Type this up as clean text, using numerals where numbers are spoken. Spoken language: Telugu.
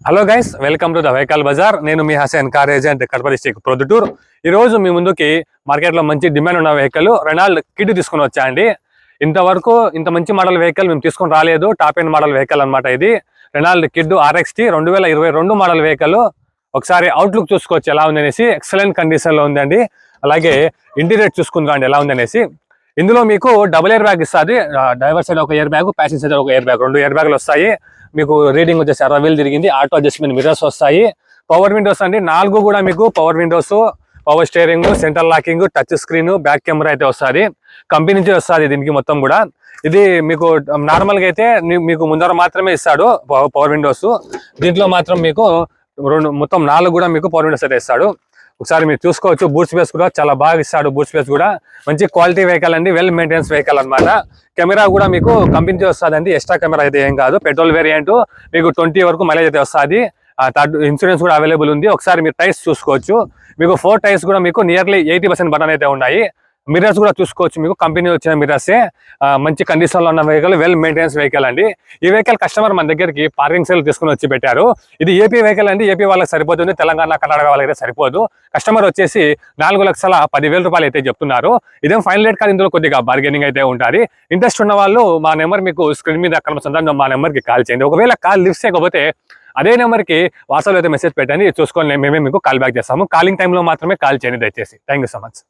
Hello guys, welcome to the vehicle bazaar. నేను మీ Hasan car agent, Kadapa district Proddatur. ఈ రోజు మీ ముందుకి మార్కెట్లో మంచి డిమాండ్ ఉన్న వెహికల్ రెనాల్డ్ కిడ్ తీసుకుని వచ్చా అండి. ఇంతవరకు ఇంత మంచి మోడల్ వెహికల్ మేము తీసుకొని రాలేదు. టాప్ ఎండ్ మోడల్ వెహికల్ అనమాట ఇది. Renault Kwid RXT 2022 model vehicle. ఒకసారి అవుట్లుక్ చూసుకోవచ్చు ఎలా ఉందనేసి. ఎక్సలెంట్ కండిషన్లో ఉందండి. అలాగే ఇంటీరియర్ చూసుకుందాం ఎలా ఉందనేసి. ఇందులో మీకు డబుల్ ఎయిర్ బ్యాగ్ ఇస్తుంది. డ్రైవర్ సైడ్ ఒక ఎయిర్ బ్యాగ్, ప్యాసింజర్ సైడ్ ఒక ఎయిర్ బ్యాగ్, 2 ఎయిర్ బ్యాగ్లు వస్తాయి. మీకు రీడింగ్ వచ్చేసి 60 వీల్ తిరిగింది. ఆటో అడ్జస్ట్మెంట్ మిర్రర్స్ వస్తాయి. పవర్ విండోస్ అండి, 4 కూడా మీకు power Windows, power steering, central locking, touch screen, back camera అయితే వస్తుంది. కంపెనీ నుంచి వస్తుంది దీనికి మొత్తం కూడా. ఇది మీకు నార్మల్గా అయితే మీకు ముందర మాత్రమే ఇస్తాడు పవర్ విండోస్. దీంట్లో మాత్రం మీకు మొత్తం 4 కూడా మీకు పవర్ విండోస్ అయితే ఇస్తాడు. ఒకసారి మీరు చూసుకోవచ్చు. బూట్ స్పేస్ కూడా చాలా బాగా ఇస్తాడు. బూట్ స్పేస్ కూడా మంచి క్వాలిటీ వెహికల్ అండి, వెల్ మెయింటెనెన్స్ వెహికల్ అనమాట. కెమెరా కూడా మీకు కంపెనీ వస్తుందండి, ఎక్స్ట్రా కెమెరా అయితే ఏం కాదు. పెట్రోల్ వేరియంట్ మీకు 20 వరకు మైలేజ్ అయితే వస్తుంది. థర్డ్ ఇన్సూరెన్స్ కూడా అవైలబుల్ ఉంది. ఒకసారి మీరు టైర్స్ చూసుకోవచ్చు. మీకు 4 టైర్స్ కూడా మీకు నియర్లీ 80% బటన్ అయితే ఉన్నాయి. మిర్రర్స్ కూడా చూసుకోవచ్చు. మీకు కంపెనీ వచ్చిన మిర్రర్సే. మంచి కండిషన్లో ఉన్న వెహికల్, వెల్ మెయింటెనెన్స్ వెహికల్ అండి. ఈ వెహికల్ కస్టమర్ మన దగ్గరికి పార్కింగ్ సేల్ తీసుకుని వచ్చి పెట్టారు. ఇది ఏపీ వెహికల్ అండి. ఏపీ వాళ్ళకి సరిపోతుంది, తెలంగాణ కర్ణాటక వాళ్ళకి అయితే సరిపోదు. కస్టమర్ వచ్చేసి 4,10,000 రూపాయలు అయితే చెప్తున్నారు. ఇదేం ఫైనల్ రేట్ కాదు, ఇందులో కొద్దిగా బార్గెనింగ్ అయితే ఉంటుంది. ఇంట్రెస్ట్ ఉన్న వాళ్ళు మా నెంబర్ మీకు స్క్రీన్ మీద అక్కడ సందర్భంగా మా నెంబర్కి కాల్ చేయండి. ఒకవేళ కాల్ లిఫ్ట్ చేయకపోతే అదే నెంబర్కి వాట్సాప్లో అయితే మెసేజ్ పెట్టండి, చూసుకొని మేమే మీకు కాల్ బ్యాక్ చేస్తాము. కాలింగ్ టైంలో మాత్రమే కాల్ చేయండి దయచేసి. Thank you so much.